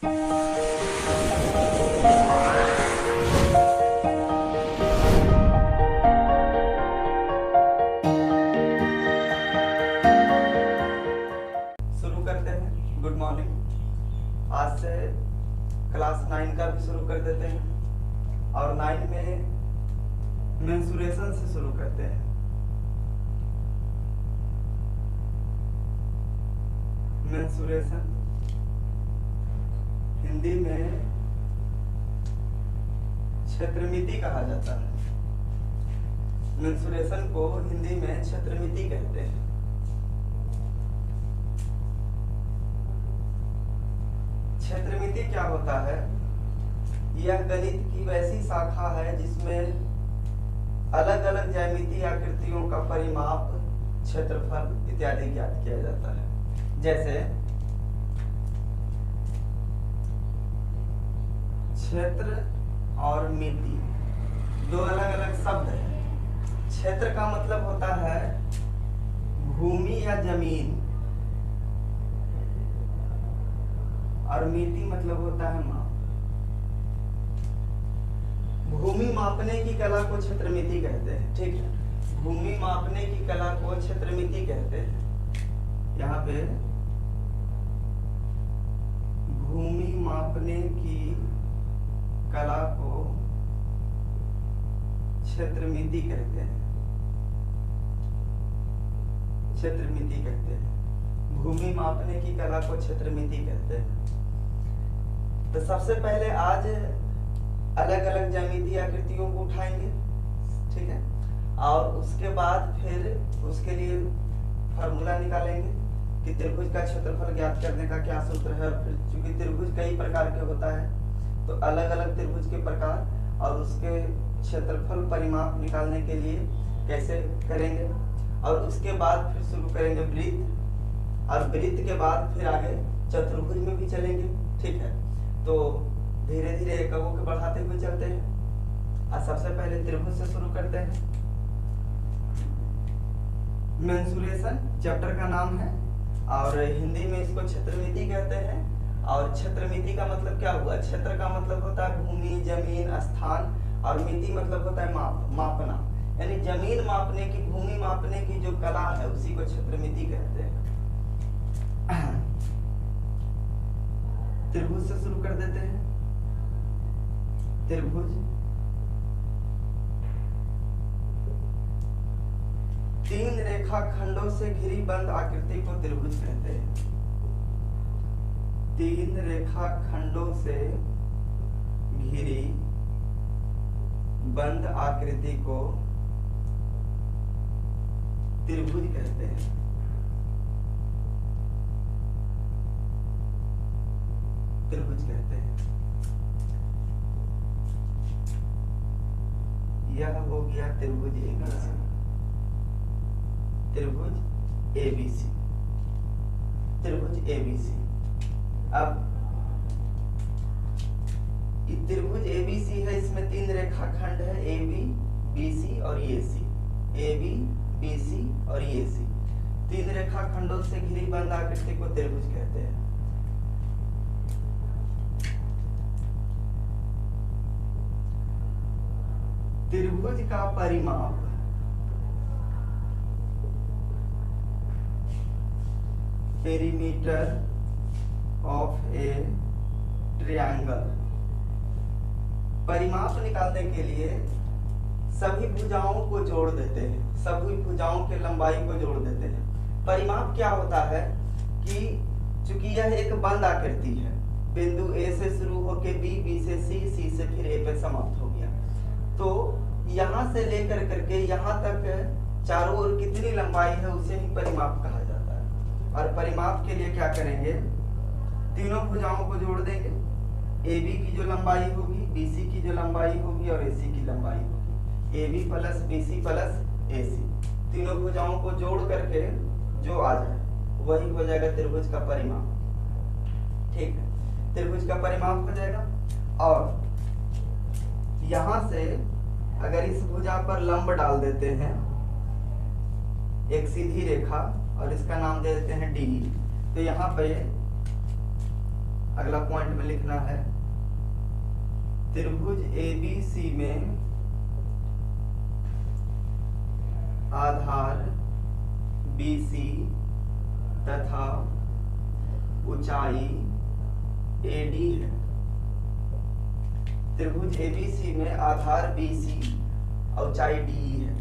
शुरू करते हैं। Good morning. आज से क्लास 9 का भी शुरू कर देते हैं और 9 में मेंसुरेशन से शुरू करते हैं। मेंसुरेशन हिंदी में क्षेत्रमिति कहा जाता है। मेंसुरेशन को हिंदी में क्षेत्रमिति कहते हैं। क्षेत्रमिति क्या होता है? यह गणित की वैसी शाखा है जिसमें अलग अलग ज्यामितीय आकृतियों का परिमाप, क्षेत्रफल इत्यादि ज्ञात किया जाता है। जैसे क्षेत्र और मिति दो अलग अलग शब्द हैं। क्षेत्र का मतलब होता है भूमि या जमीन और मिति मतलब होता है माप। भूमि मापने की कला को क्षेत्रमिति कहते हैं। ठीक है, भूमि मापने की कला को क्षेत्रमिति कहते हैं। यहाँ पे भूमि मापने की कला को क्षेत्रमिति कहते हैं। क्षेत्रमिति कहते हैं। भूमि मापने की कला को क्षेत्रमिति कहते हैं। तो सबसे पहले आज अलग अलग ज्यामितीय आकृतियों को उठाएंगे, ठीक है, और उसके बाद फिर उसके लिए फार्मूला निकालेंगे कि त्रिभुज का क्षेत्रफल ज्ञात करने का क्या सूत्र है। और फिर चूंकि त्रिभुज कई प्रकार के होता है तो अलग अलग त्रिभुज के प्रकार और उसके क्षेत्रफल परिमाप निकालने के लिए कैसे करेंगे। और उसके बाद फिर शुरू करेंगे वृत्त, और वृत्त के बाद फिर आगे चतुर्भुज में भी चलेंगे। ठीक है, तो धीरे धीरे एककों के बढ़ाते हुए चलते हैं। और सबसे पहले त्रिभुज से शुरू करते हैं। मेंसुरेशन चैप्टर का नाम है और हिंदी में इसको क्षेत्रमिति कहते हैं। और क्षेत्रमिति का मतलब क्या हुआ? क्षेत्र का मतलब होता है भूमि, जमीन, स्थान, और मिति मतलब होता है मापना, यानी जमीन मापने की, भूमि मापने की जो कला है उसी को क्षेत्रमिति कहते हैं। त्रिभुज से शुरू कर देते हैं। त्रिभुज तीन रेखाखंडों से घिरी बंद आकृति को त्रिभुज कहते हैं। तीन रेखाखंडों से घिरी बंद आकृति को त्रिभुज कहते हैं। त्रिभुज कहते हैं। यह हो गया त्रिभुज एबीसी। त्रिभुज एबीसी, त्रिभुज एबीसी। अब त्रिभुज एबीसी है, इसमें तीन रेखाखंड है, एबी, बीसी और एसी। एबी, बीसी और एसी, तीन रेखाखंडों से घिरी बंद आकृति को त्रिभुज कहते हैं। त्रिभुज का परिमाप पेरीमीटर ऑफ ए ट्रायंगल। परिमाप निकालने के लिए सभी भुजाओं को जोड़ देते हैं, सभी भुजाओं के लंबाई को जोड़ देते हैं। परिमाप क्या होता है कि चूंकि यह एक बंद आकृति है, बिंदु ए से शुरू होकर बी से सी से फिर ए पे समाप्त हो गया, तो यहाँ से लेकर करके यहाँ तक चारों ओर कितनी लंबाई है उसे ही परिमाप कहा जाता है। और परिमाप के लिए क्या करेंगे? तीनों भुजाओं को जोड़ देंगे। AB की जो लंबाई होगी, BC की जो लंबाई होगी और AC की लंबाई होगी। AB plus BC plus AC, तीनों भुजाओं को जोड़ करके जो आ जाए वही हो जाएगा त्रिभुज का परिमाप। ठीक है, त्रिभुज का परिमाप हो जाएगा। और यहां से अगर इस भुजा पर लंब डाल देते हैं, एक सीधी रेखा, और इसका नाम दे देते हैं D, तो यहाँ पे अगला पॉइंट में लिखना है त्रिभुज ABC में आधार BC तथा ऊंचाई AD है। त्रिभुज ABC में आधार BC और ऊंचाई DE है।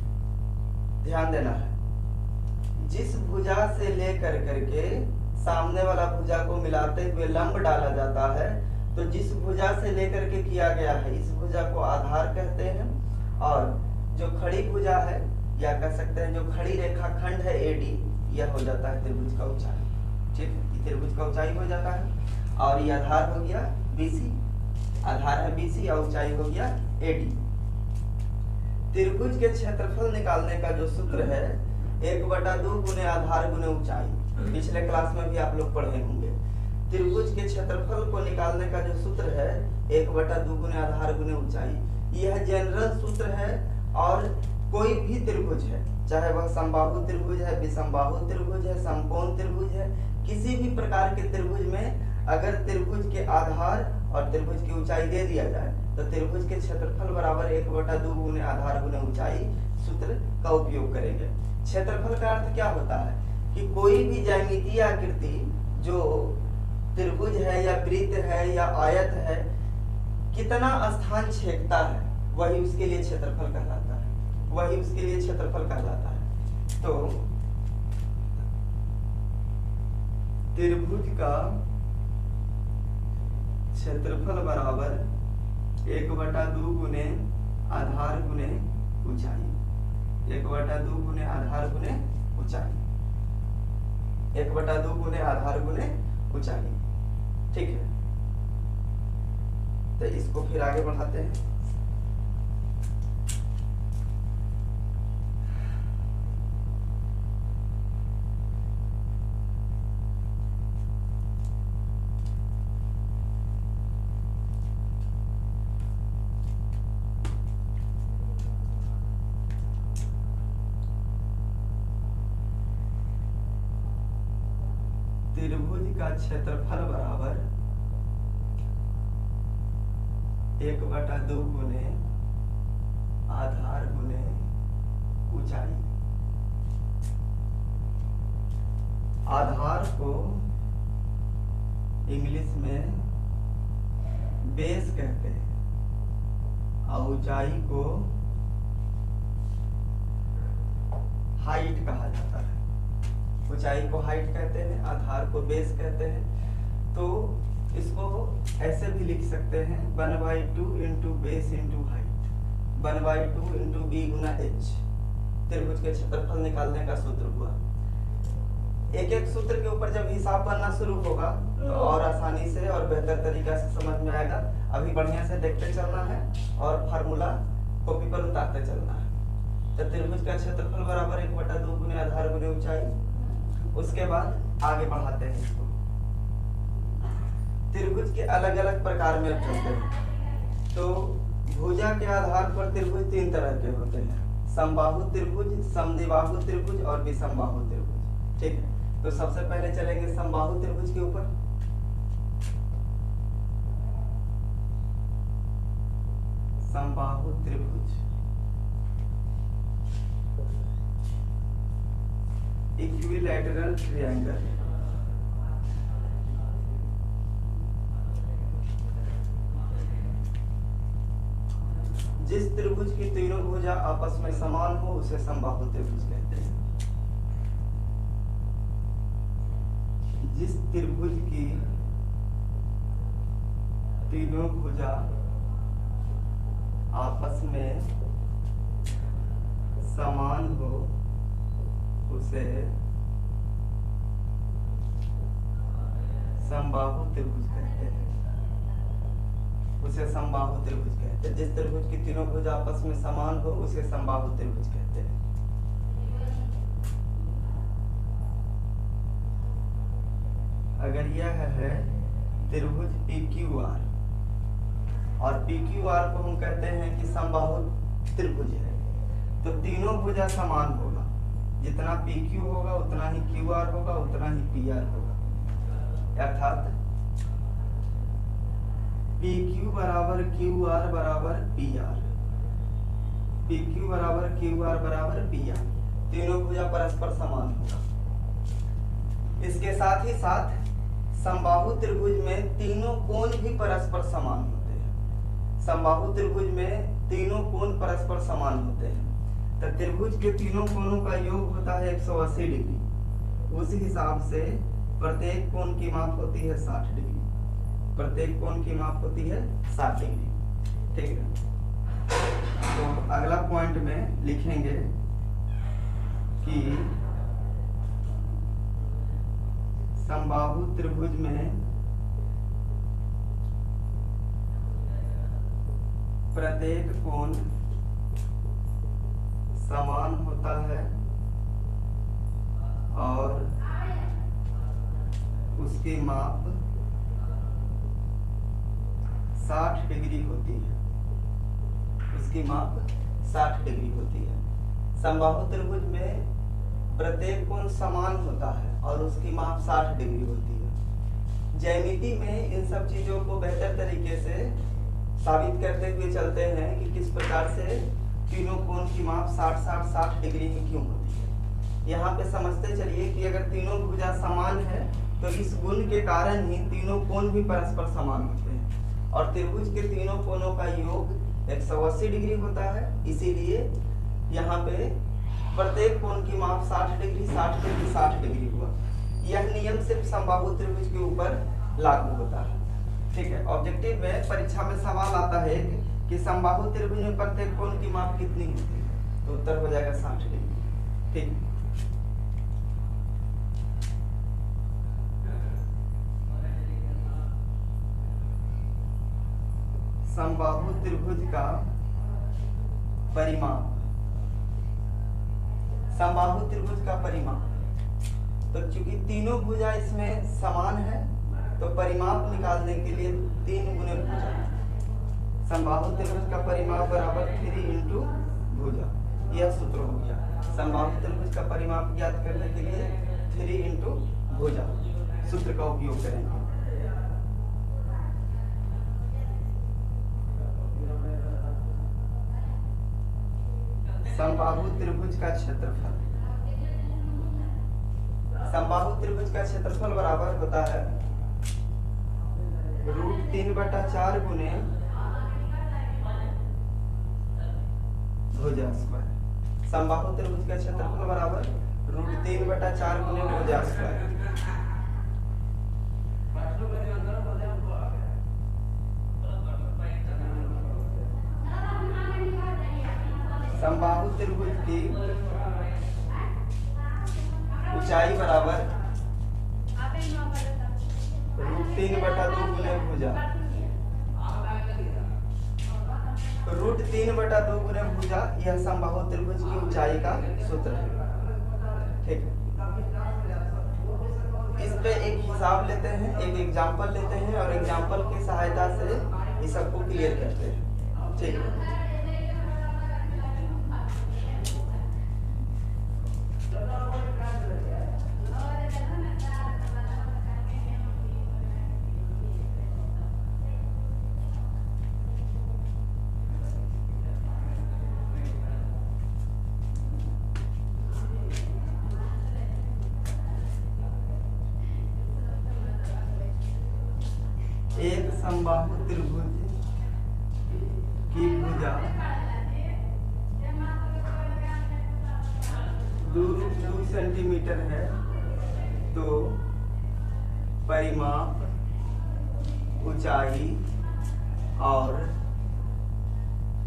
ध्यान देना है, जिस भुजा से लेकर करके सामने वाला भुजा को मिलाते हुए लंब डाला जाता है, तो जिस भुजा से लेकर के किया गया है इस भुजा को आधार कहते हैं, और जो खड़ी भुजा है या कह सकते हैं जो खड़ी रेखा खंड है AD, यह हो जाता है त्रिभुज का ऊंचाई। ठीक है, ये त्रिभुज का ऊंचाई हो जाता है। और ये आधार हो गया BC, आधार है BC और ऊंचाई हो गया AD। त्रिभुज के क्षेत्रफल निकालने का जो सूत्र है 1/2 गुने आधार गुने ऊंचाई, पिछले क्लास में भी आप लोग पढ़े होंगे। त्रिभुज के क्षेत्रफल को निकालने का जो सूत्र है 1/2 गुने आधार गुने ऊंचाई, यह जनरल सूत्र है। और कोई भी त्रिभुज है, चाहे वह समबाहु त्रिभुज है, विषमबाहु त्रिभुज है, समकोण त्रिभुज है, किसी भी प्रकार के त्रिभुज में अगर त्रिभुज के आधार और त्रिभुज की ऊंचाई दे दिया जाए तो त्रिभुज के क्षेत्रफल बराबर 1/2 गुने आधार गुने ऊंचाई सूत्र का उपयोग करेंगे। क्षेत्रफल का अर्थ क्या होता है कि कोई भी ज्यामितीय आकृति जो त्रिभुज है या वृत्त है या आयत है, कितना स्थान छेदता है वही उसके लिए क्षेत्रफल कहलाता है, वही उसके लिए क्षेत्रफल कहलाता है। तो त्रिभुज का क्षेत्रफल बराबर 1/2 गुने आधार गुने ऊंचाई, 1/2 गुने आधार गुने ऊंचाई, 1/2 गुने आधार गुने ऊंचाई। ठीक है, तो इसको फिर आगे बढ़ाते हैं। त्रिभुज का क्षेत्रफल बराबर 1/2 गुने आधार गुने ऊंचाई। आधार को इंग्लिश में बेस कहते हैं और ऊंचाई को हाइट कहा जाता है। ऊंचाई को हाइट कहते हैं, आधार को बेस कहते हैं। तो इसको ऐसे भी लिख सकते हैं 1/2 into base into height, 1/2 into B गुना H। त्रिभुज के क्षेत्रफल निकालने का सूत्र हुआ। एक एक सूत्र के ऊपर जब हिसाब बनना शुरू होगा तो और आसानी से और बेहतर तरीका से समझ में आएगा। अभी बढ़िया से देखते चलना है और फार्मूला कॉपी पर उतारते चलना है। तो त्रिभुज का क्षेत्रफल बराबर 1/2 गुने आधार गुने ऊंचाई। उसके बाद आगे बढ़ाते हैं इसको। त्रिभुज के अलग अलग प्रकार में अब चलते हैं। तो भुजा के आधार पर त्रिभुज 3 तरह के होते हैं, समबाहु त्रिभुज, समद्विबाहु त्रिभुज और विषमबाहु त्रिभुज। ठीक है, तो सबसे पहले चलेंगे समबाहु त्रिभुज के ऊपर। समबाहु त्रिभुज इक्विलैटरल ट्रायंगल। जिस त्रिभुज की तीनों भुजा आपस में समान हो उसे समबाहु त्रिभुज कहते हैं। जिस त्रिभुज की तीनों भुजा आपस में समान हो उसे समबाहु त्रिभुज कहते हैं। उसे समबाहु त्रिभुज कहते हैं। जिस त्रिभुज की तीनों भुजा आपस में समान हो उसे समबाहु त्रिभुज कहते हैं। अगर यह है त्रिभुज PQR और PQR को हम कहते हैं कि समबाहु त्रिभुज है, तो तीनों भुजा समान होगा। जितना PQ होगा उतना ही QR होगा, उतना ही PR होगा। अर्थात पी क्यू बराबर क्यू आर बराबर पी आर, पी क्यू बराबर क्यू आर बराबर पी आर, तीनों भुजा परस्पर समान होगा। इसके साथ ही साथ समबाहु त्रिभुज में तीनों कोण भी परस्पर समान होते हैं। समबाहु त्रिभुज में तीनों कोण परस्पर समान होते हैं, तो त्रिभुज के तीनों कोणों का योग होता है 180 डिग्री। उस हिसाब से प्रत्येक कोण की माप होती है 60 डिग्री, प्रत्येक कोण की माप होती है 60 डिग्री। ठीक है, तो अगला पॉइंट में लिखेंगे कि समबाहु त्रिभुज में प्रत्येक कोण समान होता है और उसकी माप 60 डिग्री होती है, उसकी माप 60 डिग्री होती है। समबाहु त्रिभुज में प्रत्येक कोण समान होता है और उसकी माप 60 डिग्री होती है। ज्यामिति में इन सब चीजों को बेहतर तरीके से साबित करते हुए चलते हैं कि किस प्रकार से तीनों कोण की माप 60 डिग्री में क्यों होती है। यहाँ पे समझते चलिए कि अगर तीनों भुजा समान है तो इस गुण के कारण ही तीनों कोण भी परस्पर समान होते हैं और त्रिभुज के तीनों कोणों का योग 180 डिग्री होता है। इसीलिए यहाँ पे प्रत्येक कोण की माप 60 डिग्री 60 डिग्री 60 डिग्री हुआ। यह नियम सिर्फ समबाहु त्रिभुज के ऊपर लागू होता है। ठीक है, ऑब्जेक्टिव में परीक्षा में सवाल आता है कि समबाहु त्रिभुज में प्रत्येक कोण की माप कितनी होती है, तो उत्तर हो जाएगा 60 डिग्री। ठीक, समबाहु त्रिभुज का परिमाप, समबाहु त्रिभुज का परिमाप, तो चूंकि तीनों भुजा इसमें समान है तो परिमाप निकालने के लिए 3 गुने भुजा, समबाहु त्रिभुज का परिमाप बराबर 3 इंटू भुजा, यह सूत्र हो गया। समबाहु त्रिभुज का परिमाप ज्ञात करने के लिए 3 इंटू भुजा सूत्र का उपयोग करेंगे। समबाहु त्रिभुज का क्षेत्रफल, समबाहु त्रिभुज का क्षेत्रफल बराबर होता है √3/4 गुने भुजा स्क्वायर। समबाहु त्रिभुज का क्षेत्रफल बराबर √3/4 गुने भुजा स्क्वायर। समबाहु त्रिभुज की ऊंचाई बराबर √3/2 गुने भुजा, √3/2 गुने भुजा, यह समबाहु त्रिभुज की ऊंचाई का सूत्र है। ठीक है, इस पे एक हिसाब लेते हैं, एक एग्जांपल लेते हैं और एग्जांपल की सहायता से इस सबको क्लियर करते हैं। ठीक है, एक समबाहु त्रिभुज की भुजा 2 सेंटीमीटर है तो परिमाप, ऊंचाई और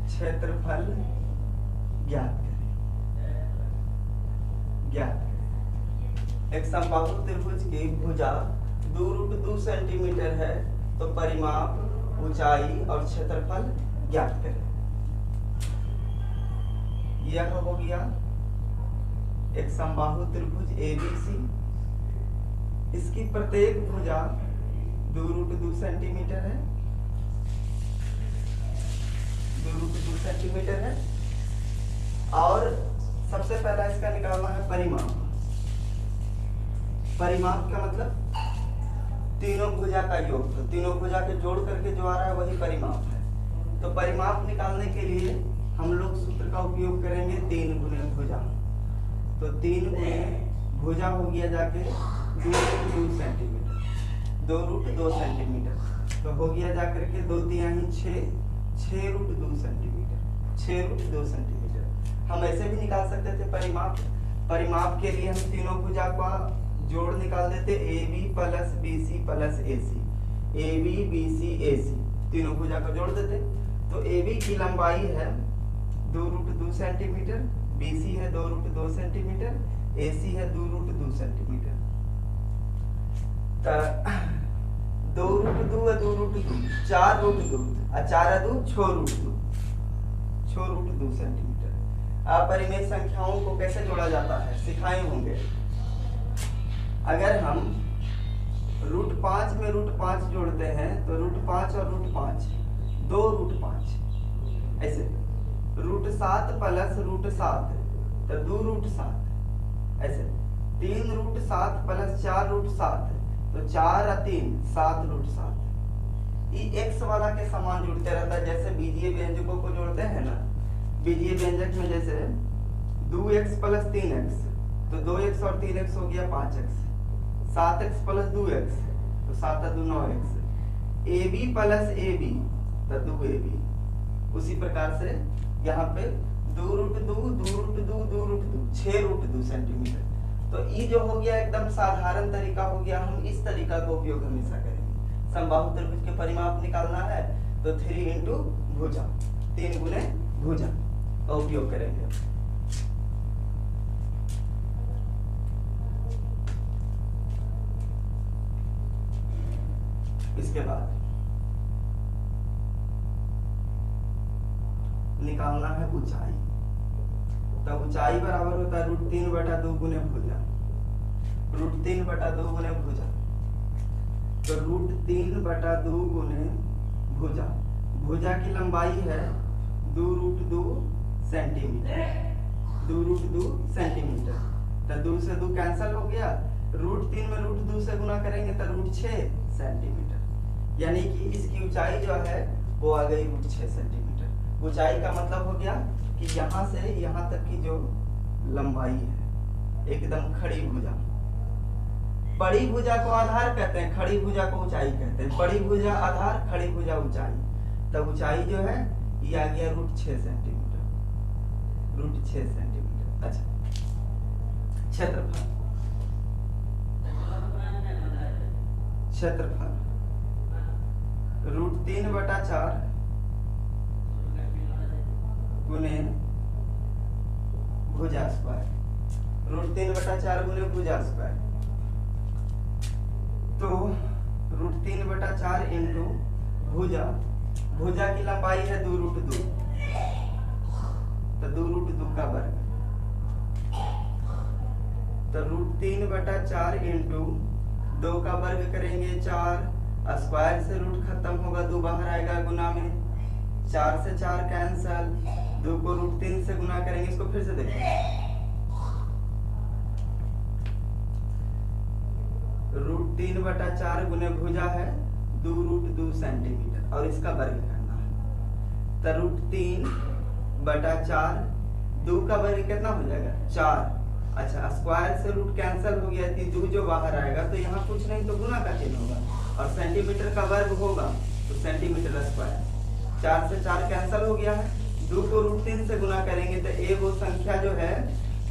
क्षेत्रफल ज्ञात करें। एक समबाहु त्रिभुज की भुजा 2√2 सेंटीमीटर है तो परिमाप, ऊंचाई और क्षेत्रफल ज्ञात करें। यह हो गया एक समबाहु त्रिभुज ABC। इसकी प्रत्येक भुजा 2√2 सेंटीमीटर है, 2√2 सेंटीमीटर है और सबसे पहला इसका निकालना है परिमाप। परिमाप का मतलब तीनों भुजा का योग, तो तीनों भुजा के जोड़ करके जो आ रहा है वही परिमाप है। तो परिमाप निकालने के लिए हम लोग सूत्र का उपयोग करेंगे 3 गुने भुजा। तो 3 गुने भुजा हो गया जाके 2 सेंटीमीटर, 2√2 सेंटीमीटर। तो हो गया जाकर के 2 तिहाई 6√2 सेंटीमीटर, 6√2 सेंटीमीटर। हम ऐसे भी निकाल सकते थे परिमाप। परिमाप के लिए हम तीनों भुजा का जोड़ निकाल देते, AB plus BC plus AC, AB BC AC, तीनों भुजा का जोड़ देते। तो AB की लंबाई है 2√2 सेंटीमीटर, BC है 2√2 सेंटीमीटर, AC है 2√2 सेंटीमीटर। 2√2 और 2√2 4√2 और 4×2 6√2 सेंटीमीटर। आप परिमेय संख्याओं को कैसे जोड़ा जाता है सिखाए होंगे। अगर हम √5 में √5 जोड़ते हैं तो √5 और √5 2√5, ऐसे √7 प्लस √7 तो 2√7, ऐसे 3√7 प्लस 4√7 तो 4 और 3 7√7। ये x वाला के समान जुड़ते रहता है, जैसे बीजीय व्यंजकों को जोड़ते हैं ना। बीजीय व्यंजक में जैसे 2x प्लस 3x तो 2x और 3x हो गया 5x, 7x प्लस 2x तो 7 और 2 9x, AB प्लस AB तो 2AB। उसी प्रकार से यहाँ पे 2√2 6√2 सेंटीमीटर। तो ये जो हो गया एकदम साधारण तरीका हो गया। हम इस तरीका का उपयोग हमेशा करेंगे। समबाहु त्रिभुज के परिमाप निकालना है तो 3 इंटू भुजा, 3 गुने भुजा का उपयोग करेंगे। इसके बाद निकालना है ऊंचाई। तो ऊंचाई बराबर होता है √3/2 गुने भुजा, √3/2 गुने भुजा। तो √3/2 गुने भुजा, भुजा की लंबाई है 2√2 सेंटीमीटर, 2√2 सेंटीमीटर। तो 2 से 2 कैंसिल हो गया, √3 में √2 से गुना करेंगे तो √6 सेंटीमीटर। यानी कि इसकी ऊंचाई जो है वो आ गई √6 सेंटीमीटर। ऊंचाई का मतलब हो गया कि यहाँ से यहाँ तक की जो लंबाई है एकदम खड़ी भुजा। बड़ी भुजा को आधार कहते हैं, खड़ी भुजा को ऊंचाई कहते हैं। बड़ी भुजा आधार, खड़ी भुजा ऊंचाई। तब ऊंचाई जो है ये आ गया √6 सेंटीमीटर, √6 सेंटीमीटर। अच्छा, क्षेत्रफल, क्षेत्रफल √3/4 गुने भुजा स्क्वायर, √3/4 गुने भुजा स्क्वायर। तो √3/4 इंटू भुजा, भुजा की लंबाई है 2√2 तो 2√2 का वर्ग। तो √3/4 इंटू 2 का वर्ग करेंगे 4, स्क्वायर से रूट खत्म होगा, 2 बाहर आएगा गुना में, 4 से 4 कैंसल, 2 को √3 से गुना करेंगे। इसको फिर से देखिए, √3/4 गुने भुजा है 2√2 सेंटीमीटर और इसका वर्ग करना है। तो √3/4, 2 का वर्ग कितना हो जाएगा 4। अच्छा, स्क्वायर से रूट कैंसिल हो गया, 2 जो बाहर आएगा तो यहाँ कुछ नहीं तो गुना का चिन्ह होगा, और सेंटीमीटर का वर्ग होगा तो सेंटीमीटर स्क्वायर। 4 से 4 कैंसिल हो गया है, 2 को √3 से गुना करेंगे तो ए वो संख्या जो है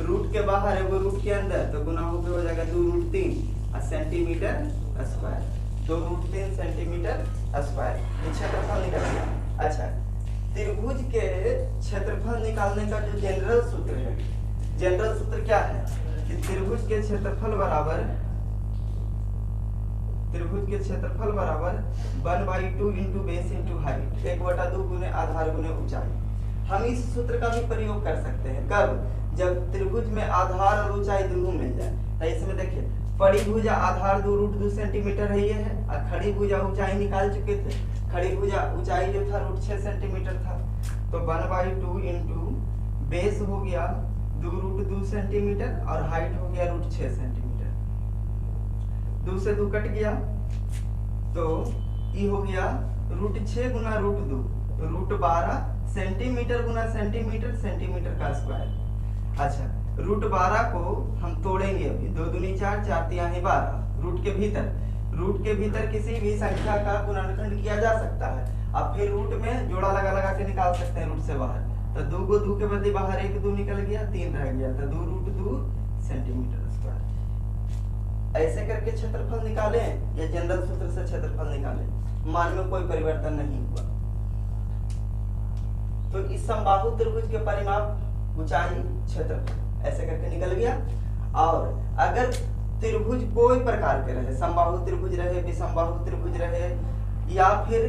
रूट के बाहर है वो रूट के अंदर, तो गुना होकर हो जाएगा 2√3 सेंटीमीटर स्क्वायर, 2√3 सेंटीमीटर स्क्वायर। क्षेत्रफल निकल गया। अच्छा, त्रिभुज के क्षेत्रफल निकालने का जो जनरल सूत्र है, जनरल सूत्र क्या है कि त्रिभुज के क्षेत्रफल बराबर, त्रिभुज के क्षेत्रफल बराबर 1/2 इंटू बेस इंटू हाइट, 1/2 गुने आधार गुने ऊंचाई। हम इस सूत्र का भी प्रयोग कर सकते हैं। कब? जब त्रिभुज में आधार और ऊंचाई दोनों मिल जाए। तो इसमें देखिए, बड़ी भुजा आधार 2√2 सेंटीमीटर है ये है, और खड़ी भुजा ऊंचाई निकाल चुके थे। खड़ी भुजा ऊंचाई जो था √6 सेंटीमीटर था, तो 1/2 इंटू बेस हो गया 2√2 सेंटीमीटर और हाइट हो गया √6 सेंटीमीटर। 2 से 2 कट गया, तो ये हो गया √6 गुना √2, √12 सेंटीमीटर गुना सेंटीमीटर, सेंटीमीटर का स्क्वायर। अच्छा, √12 को हम तोड़ेंगे अभी, 2 दूनी 4, 4 तिहाई 12, रूट के भीतर किसी भी संख्या का गुणनखंड किया जा सकता है। अब फिर रूट में जोड़ा लगा लगा के निकाल सकते हैं रूट से बाहर। तो 2 को 2 के बदले बाहर 1 2 निकल गया, 3 रह गया, तो 2 √2 सेंटीमीटर स्क्वायर। ऐसे करके क्षेत्रफल निकालें या जनरल सूत्र से क्षेत्रफल निकालें, मान में कोई परिवर्तन नहीं हुआ। तो इस समबाहु त्रिभुज के परिमाप, ऊंचाई, क्षेत्रफल ऐसे करके निकल गया। और अगर त्रिभुज कोई प्रकार के रहे, समबाहु त्रिभुज रहे, विसमबाहु त्रिभुज रहे, या फिर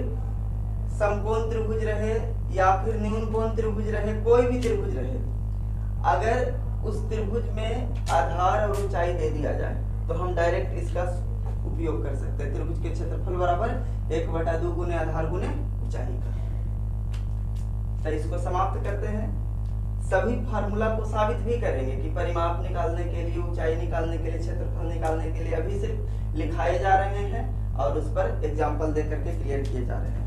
समकोण त्रिभुज रहे, या फिर न्यून कोण त्रिभुज रहे, कोई भी त्रिभुज रहे, अगर उस त्रिभुज में आधार और ऊंचाई दे दिया जाए तो हम डायरेक्ट इसका उपयोग कर सकते हैं। त्रिभुज के क्षेत्रफल बराबर 1/2 गुने आधार गुने ऊंचाई का। तो इसको समाप्त करते हैं। सभी फार्मूला को साबित भी करेंगे कि परिमाप निकालने के लिए, ऊंचाई निकालने के लिए, क्षेत्रफल निकालने के लिए अभी सिर्फ लिखाए जा रहे हैं और उस पर एग्जाम्पल दे करके क्लियर किए जा रहे हैं।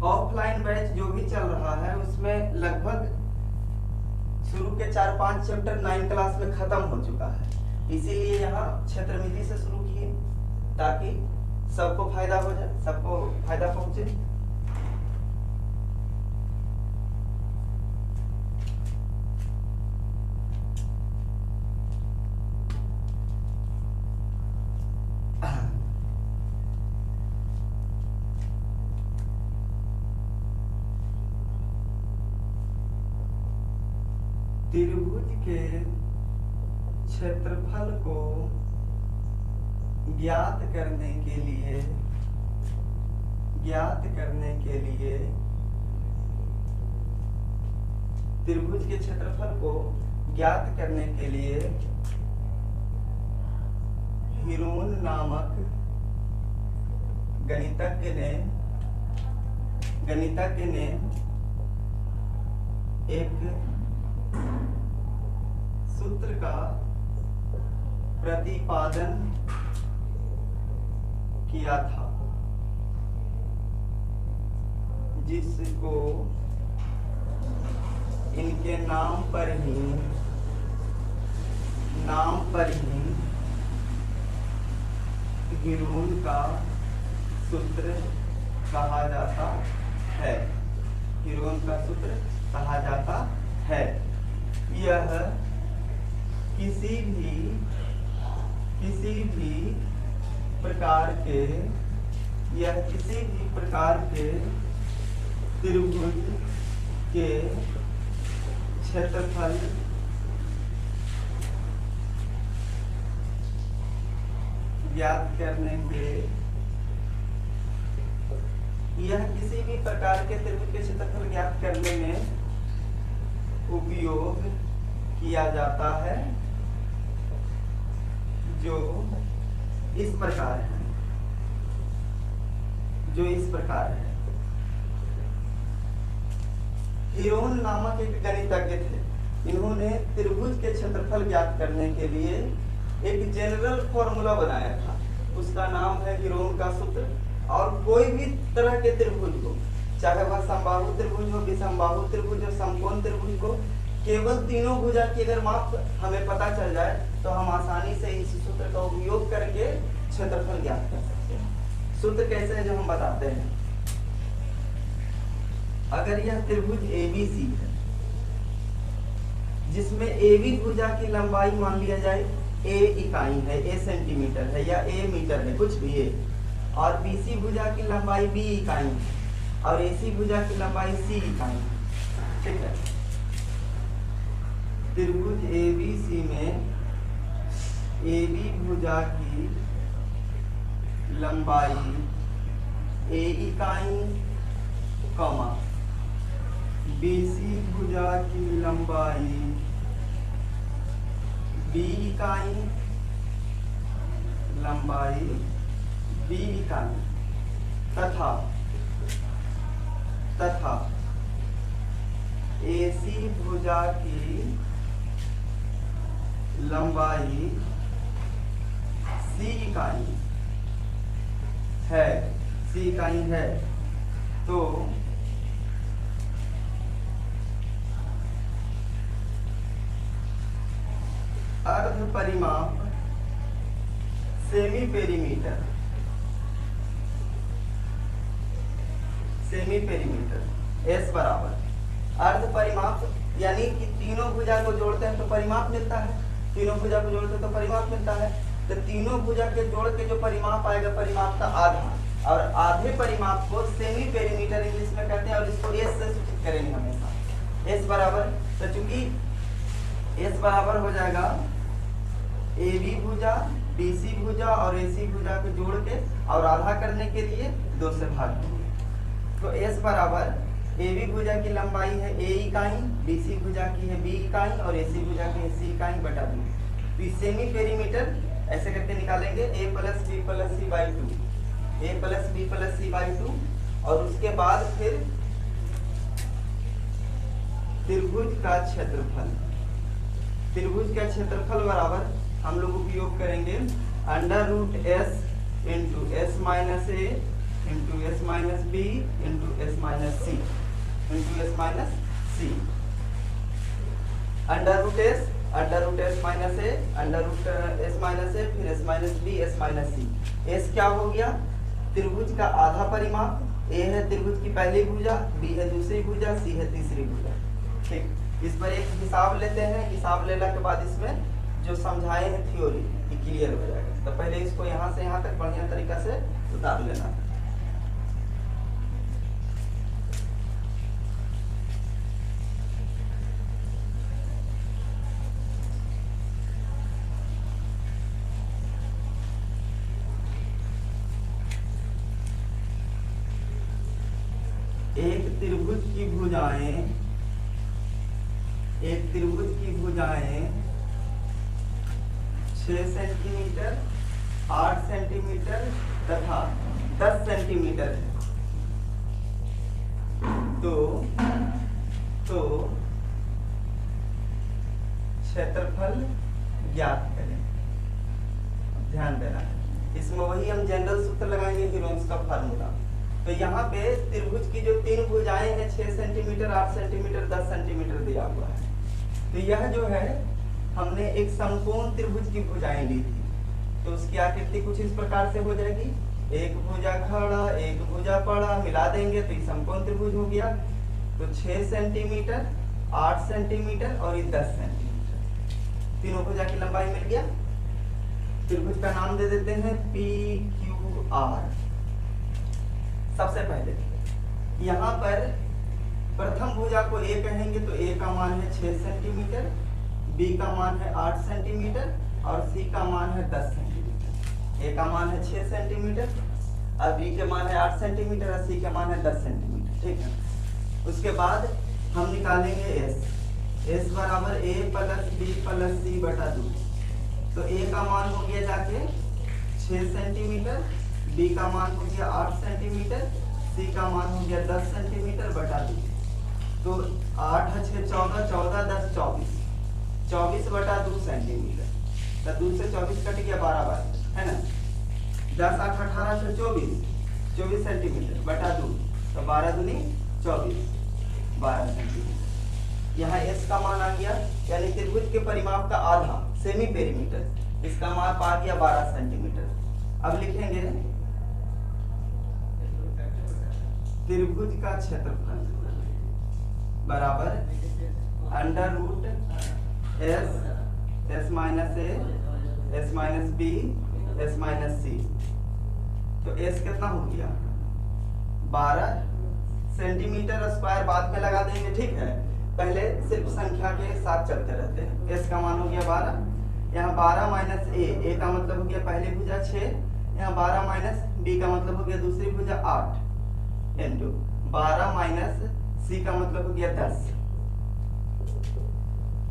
ऑफलाइन बैच जो भी चल रहा है उसमें लगभग शुरू के 4-5 चैप्टर 9 क्लास में खत्म हो चुका है, इसीलिए यहाँ क्षेत्रमिति से शुरू किए ताकि सबको फायदा हो जाए, सबको फायदा पहुंचे। त्रिभुज के क्षेत्रफल को ज्ञात करने के लिए त्रिभुज के क्षेत्रफल को ज्ञात करने के लिए हीरोन नामक गणितज्ञ ने एक सूत्र का प्रतिपादन किया था, जिसको इनके नाम पर ही हीरोन का सूत्र कहा जाता है। हीरोन का सूत्र कहा जाता है। यह किसी भी प्रकार के त्रिभुज के क्षेत्रफल ज्ञात करने के में उपयोग किया जाता है, जो इस प्रकार है। हीरोन नामक एक गणितज्ञ थे। इन्होंने त्रिभुज के क्षेत्रफल ज्ञात करने के लिए एक जनरल फॉर्मूला बनाया था, उसका नाम है हीरोन का सूत्र। और कोई भी तरह के त्रिभुज हो, चाहे वह समबाहु त्रिभुज हो, विसमबाहु त्रिभुज हो, समकोण त्रिभुज हो, केवल तीनों भुजा की अगर माप हमें पता चल जाए तो हम आसानी से इस सूत्र का उपयोग करके क्षेत्रफल ज्ञात कर सकते हैं। सूत्र कैसे है जो हम बताते हैं। अगर यह त्रिभुज ABC है, जिसमें AB भुजा की लंबाई मान लिया जाए A इकाई है, A सेंटीमीटर है या A मीटर है, कुछ भी है, और BC भुजा की लंबाई B इकाई है और AC भुजा की लंबाई C इकाई है, ठीक है। त्रिभुज ABC में AB भुजा की लंबाई A इकाई, BC भुजा की लंबाई B इकाई, B इकाई तथा AC भुजा की लंबाई सी इकाई है, सी इकाई है, तो अर्ध परिमाप semi perimeter, semi perimeter S बराबर अर्ध परिमाप, यानी कि तीनों भुजा को जोड़ते हैं तो परिमाप मिलता है, तीनों भुजा को जोड़ते हैं तो परिमाप मिलता है। तो तीनों भुजा के जोड़ के जो परिमाप आएगा, परिमाप का आधा, और आधे परिमाप को सेमी पेरीमीटर इंग्लिश में कहते हैं, और इसको एस से सूचित करेंगे हमेशा। एस बराबर, तो चूंकि एस बराबर हो जाएगा ए बी भुजा, बी सी भुजा और ए सी भुजा को जोड़ के और आधा करने के लिए 2 से भाग देंगे। तो एस बराबर ए बी भुजा की लंबाई है ए इकाई, बी सी भुजा की है बी इकाई और ए सी भुजा की है सी इकाई बटा 2। तो इस सेमी पेरीमीटर ऐसे करके निकालेंगे A plus B plus C by 2, A plus B plus C by 2, और उसके बाद फिर त्रिभुज का क्षेत्रफल, त्रिभुज का क्षेत्रफल बराबर हम लोग उपयोग करेंगे under root S into S minus A into S minus B into S minus C into S minus C, under root S minus A, under root S minus A, फिर S minus B S minus C. S क्या हो गया? त्रिभुज का आधा परिमाप, ए है त्रिभुज की पहली भुजा, बी है दूसरी भुजा, सी है तीसरी भुजा। ठीक, इस पर एक हिसाब लेते हैं, हिसाब लेने के बाद इसमें जो समझाए हैं थ्योरी ये क्लियर हो जाएगा। तो पहले इसको यहाँ से यहाँ तक बढ़िया तरीका से उतार लेना है। एक त्रिभुज की भुजाएं 6 सेंटीमीटर, 8 सेंटीमीटर तथा 10 सेंटीमीटर है। तो क्षेत्रफल ज्ञात करें। ध्यान देना है, इसमें वही हम जनरल सूत्र लगाएंगे, हीरोन्स का फार्मूला। तो यहाँ पे त्रिभुज की जो 3 भुजाएं हैं 6 सेंटीमीटर, 8 सेंटीमीटर, 10 सेंटीमीटर दिया हुआ है। तो यह जो है हमने एक समकोण त्रिभुज की भुजाएं ली थी, तो उसकी आकृति कुछ इस प्रकार से हो जाएगी, एक भुजा खड़ा एक भुजा पड़ा, मिला देंगे तो ये समकोण त्रिभुज हो गया। तो 6 सेंटीमीटर, 8 सेंटीमीटर और ये 10 सेंटीमीटर, तीनों भुजा की लंबाई मिल गया। त्रिभुज का नाम दे देते हैं PQR। सबसे पहले यहाँ पर प्रथम भुजा को ए कहेंगे, तो ए का मान है 6 सेंटीमीटर, बी का मान है 8 सेंटीमीटर और सी का मान है 10 सेंटीमीटर। ए का मान है 6 सेंटीमीटर और बी के मान है 8 सेंटीमीटर और सी का मान है 10 सेंटीमीटर। ठीक है, उसके बाद हम निकालेंगे एस बराबर ए प्लस बी प्लस सी बटा 2। तो ए का मान हो गया जाके 6 सेंटीमीटर, बी का मान हो गया 8 सेंटीमीटर, सी का मान हो गया 10 सेंटीमीटर बटा 2। तो 8 6 14, 14 10 24, 24 बटा 2 सेंटीमीटर। तो 2 से 24 कट गया 12 बार, है ना। 10 8 18 से 24, 24 सेंटीमीटर बटा 2, तो 12 दूनी 24, 12 सेंटीमीटर। यहाँ एस का मान आ गया, यानी त्रिभुज के परिमाप का आधा सेमी पेरीमीटर, इसका माप आ गया 12 सेंटीमीटर। अब लिखेंगे त्रिभुज का क्षेत्रफल बराबर under root S minus A, S minus B, S minus C. तो एस कितना हो गया? 12 सेंटीमीटर स्क्वायर बाद में लगा देंगे। ठीक है, पहले सिर्फ संख्या के साथ चलते रहते हैं। एस का मान हो गया 12, यहाँ 12 माइनस ए का मतलब हो गया पहली भुजा 6, यहाँ 12 माइनस बी का मतलब हो गया दूसरी भुजा 8 इंटू 12 माइनस सी का मतलब हो गया 10।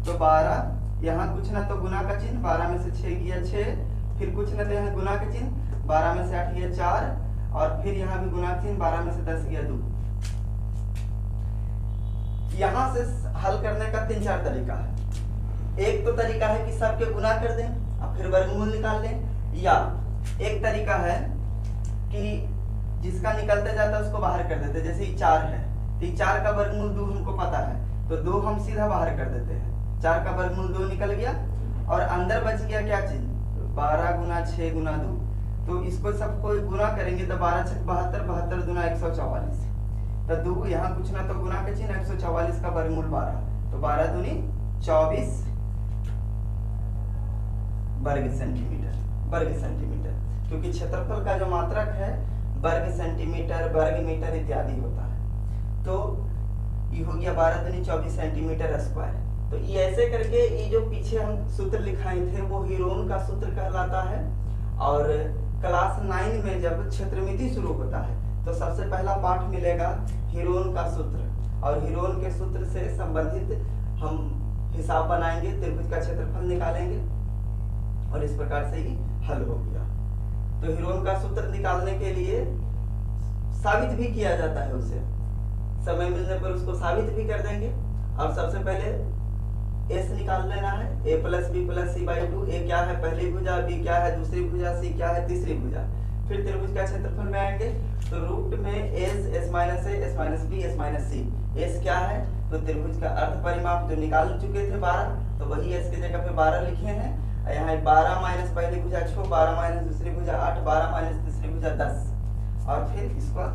तो 12, यहाँ कुछ ना तो गुना का चिन्ह, 12 में से 6 गया 6, फिर कुछ ना तो यहाँ गुना का चिन्ह, 12 में से 8 गया 4, और फिर यहाँ भी गुना का चिन्ह, 12 में से 10 गया 2। यहाँ से हल करने का 3-4 तरीका है। एक तो तरीका है कि सबके गुना कर दें और फिर वर्गमूल निकाल लें। या एक तरीका है कि जिसका निकलते जाता है उसको बाहर कर देते हैं। जैसे ये 4 है तो ये 4 का वर्गमूल 2 हमको पता है, तो 2 हम सीधा बाहर कर देते हैं। 4 का वर्गमूल 2 निकल गया और अंदर बच गया क्या चीज, 12 गुना 6 गुना 2। तो इसको सबको गुना करेंगे तो 12 6 72, 72 गुना 144। तो 2 यहाँ कुछ ना तो गुना के चिन्ह, 144 का वर्गमूल 12, तो 12 दूनी 24 वर्ग सेंटीमीटर, क्योंकि क्षेत्रफल का जो मात्रक है वर्ग सेंटीमीटर, वर्ग मीटर इत्यादि होता है। तो ये हो गया 12 दूनी 24 सेंटीमीटर स्क्वायर। तो ये ऐसे करके ये जो पीछे हम सूत्र लिखाए थे वो हीरोन का सूत्र कहलाता है। और क्लास 9 में जब क्षेत्रमिति शुरू होता है तो सबसे पहला पाठ मिलेगा हीरोन का सूत्र, और हीरोन के सूत्र से संबंधित हम हिसाब बनाएंगे, त्रिभुज का क्षेत्रफल निकालेंगे और इस प्रकार से ही हल हो गया। तो हीरोन का सूत्र निकालने के लिए साबित भी किया जाता है, उसे समय मिलने पर उसको साबित भी कर देंगे। और सबसे पहले एस निकाल लेना है, a plus B plus C by 2। A क्या है पहली भुजा, बी क्या है दूसरी भुजा, सी क्या है तीसरी भुजा। फिर त्रिभुज का क्षेत्रफल में आएंगे तो रूट में S minus A, S minus B, S minus C. S क्या है तो त्रिभुज का अर्ध परिमाप जो निकाल चुके थे 12, तो वही एस की जगह पे 12 लिखे हैं। यहाँ 12 माइनस पहली भुजा 6, 12 माइनस दूसरी भुजा 8, 12 माइनस तीसरी भुजा 10, और फिर इसका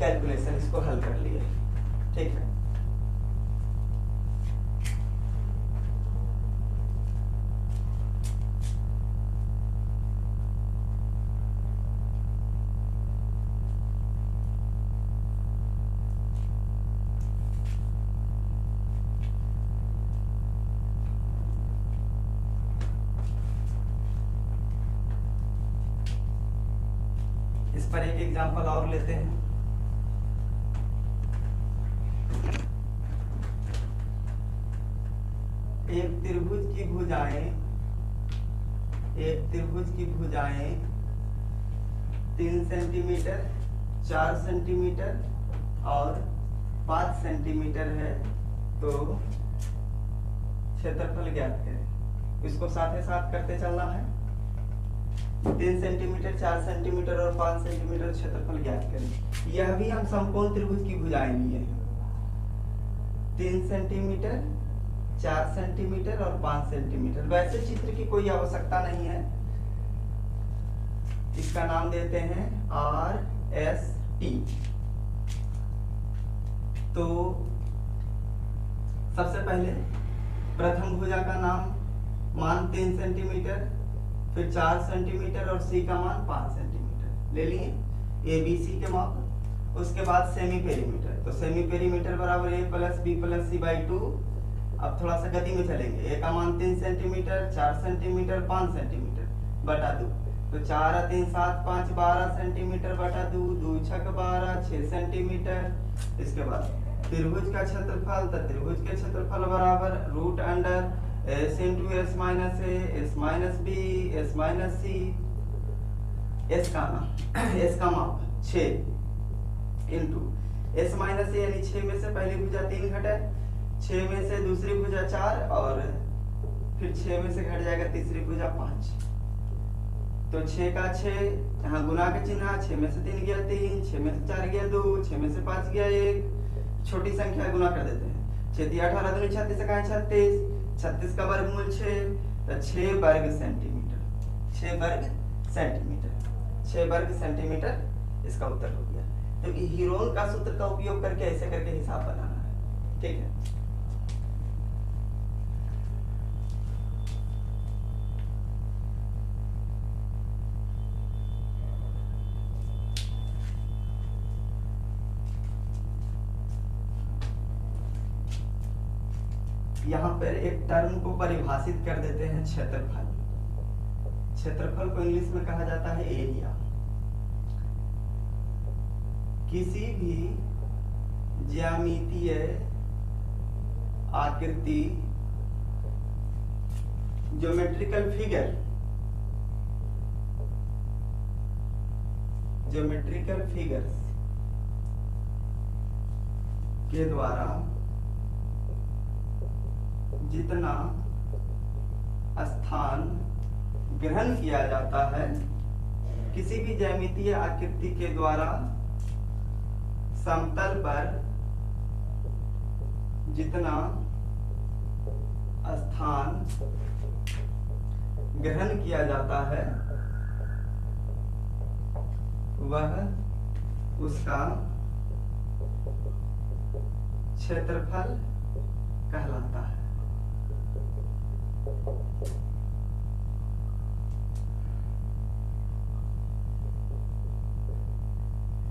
कैलकुलेशन, इसको हल कर लिए। ठीक है, इस पर एक एग्जांपल और लेते हैं। एक त्रिभुज की भुजाएं 3 सेंटीमीटर, 4 सेंटीमीटर और 5 सेंटीमीटर है, तो क्षेत्रफल ज्ञात करें। इसको साथ ही साथ करते चलना है। 3 सेंटीमीटर, 4 सेंटीमीटर और 5 सेंटीमीटर क्षेत्रफल ज्ञात करें। यह भी हम समकोण त्रिभुज की भुजाएं लिए हैं, 3 सेंटीमीटर, 4 सेंटीमीटर और 5 सेंटीमीटर। वैसे चित्र की कोई आवश्यकता नहीं है, इसका नाम देते हैं RST। तो सबसे पहले प्रथम भुजा का नाम मान 3 सेंटीमीटर, फिर 4 सेंटीमीटर और सी का मान 5 सेंटीमीटर ले लिए, ABC के माप। उसके बाद सेमी पेरीमीटर, तो सेमी पेरीमीटर बराबर a plus B plus C by 2। अब थोड़ा सा गति में चलेंगे। a का मान 3 सेंटीमीटर, 4 सेंटीमीटर, 5 सेंटीमीटर बटा 2, तो 4 3 7 5 12 सेंटीमीटर बटा 2, 2 6 12 6 सेंटीमीटर। इसके बाद त्रिभुज का क्षेत्रफल, तो त्रिभुज के क्षेत्रफल बराबर root under s into S minus A, S minus B, S minus C. S का माप 6 इंटू एस माइनस ए, यानी 6 में से पहली भुजा 3 घटे, 6 में से दूसरी भुजा 4 और फिर 6 में से घट जाएगा तीसरी भुजा 5। तो 6 का 6 यहाँ गुना का चिन्ह, 6 में से 3 गया 3, 6 में से 4 गया 2, 6 में से 5 गया 1। छोटी संख्या गुना कर देते हैं। 6 × 18 दूनी 36, 36, 36 का वर्गमूल 6, तो 6 वर्ग सेंटीमीटर, 6 वर्ग सेंटीमीटर इसका उत्तर हो गया। तो हीरोन का सूत्र का उपयोग करके ऐसे करके हिसाब बनाना है। ठीक है, यहाँ पर एक टर्म को परिभाषित कर देते हैं, क्षेत्रफल। क्षेत्रफल को इंग्लिश में कहा जाता है एरिया। किसी भी ज्यामितीय आकृति, ज्योमेट्रिकल फिगर्स के द्वारा जितना स्थान ग्रहण किया जाता है किसी भी ज्यामितीय आकृति के द्वारा समतल पर जितना स्थान ग्रहण किया जाता है वह उसका क्षेत्रफल कहलाता है।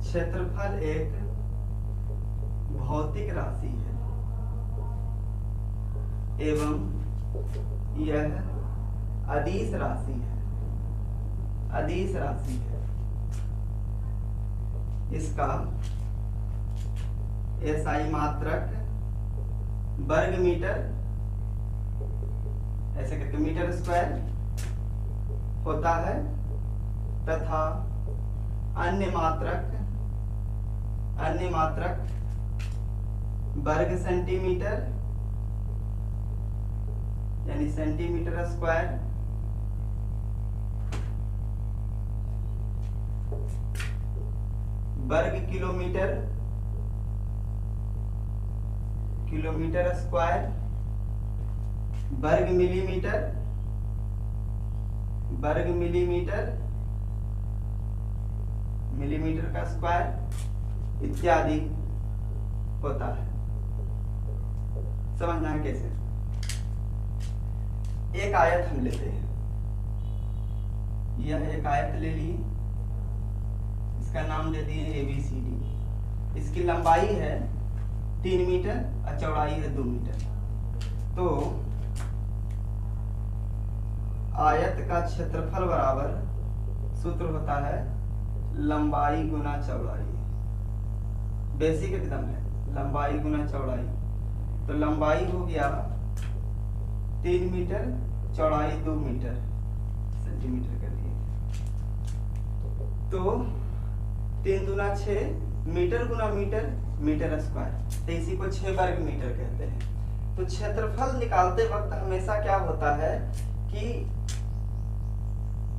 क्षेत्रफल एक भौतिक राशि है एवं यह अदिश राशि है। अदिश राशि है। इसका एसआई मात्रक वर्ग मीटर ऐसे करके मीटर स्क्वायर होता है तथा अन्य मात्रक वर्ग सेंटीमीटर यानी सेंटीमीटर स्क्वायर वर्ग किलोमीटर स्क्वायर वर्ग मिलीमीटर का स्क्वायर इत्यादि होता है। समझना है कैसे? एक आयत हम लेते हैं। यह एक आयत ले ली, इसका नाम दे दिए ABCD। इसकी लंबाई है 3 मीटर और चौड़ाई है 2 मीटर। तो आयत का क्षेत्रफल बराबर सूत्र होता है लंबाई गुना चौड़ाई। बेसिक एकदम है, लंबाई गुना चौड़ाई। तो लंबाई हो गया 3 मीटर, चौड़ाई 2 मीटर, सेंटीमीटर कर दिए। तो 3 दूना 6 मीटर गुना मीटर, मीटर स्क्वायर। तो इसी को 6 वर्ग मीटर कहते हैं। तो क्षेत्रफल निकालते वक्त हमेशा क्या होता है कि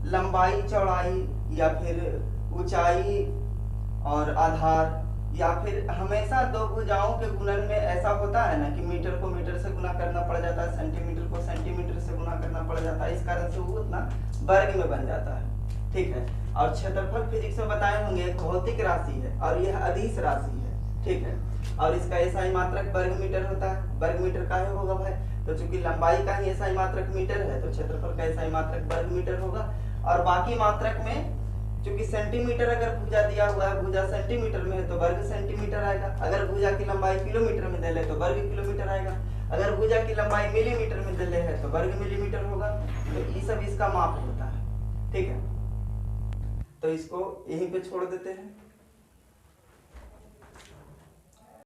लंबाई चौड़ाई या फिर ऊंचाई और आधार या फिर हमेशा दो भुजाओं के गुणन में ऐसा होता है ना कि मीटर को मीटर से गुना करना पड़ जाता है, सेंटीमीटर को सेंटीमीटर से गुना करना पड़ जाता है। इस कारण से वो उतना वर्ग में बन जाता है। ठीक है। और क्षेत्रफल फिजिक्स में बताए होंगे एक भौतिक राशि है और यह अदिश राशि है। ठीक है। और इसका एसआई मात्रक वर्ग मीटर होता है। वर्ग मीटर काहे होगा भाई? तो चूंकि लंबाई का ही एसआई मात्रक मीटर है तो क्षेत्रफल का एसआई मात्रक वर्ग मीटर होगा। और बाकी मात्रक में चूंकि सेंटीमीटर अगर भुजा दिया हुआ है, भुजा सेंटीमीटर में है तो वर्ग सेंटीमीटर आएगा। अगर भुजा की लंबाई किलोमीटर में दे तो वर्ग किलोमीटर आएगा। अगर भुजा की लंबाई मिलीमीटर में दे है तो वर्ग मिलीमीटर होगा। तो ये सब इसका माप होता है। ठीक है। तो इसको यहीं पे छोड़ देते हैं।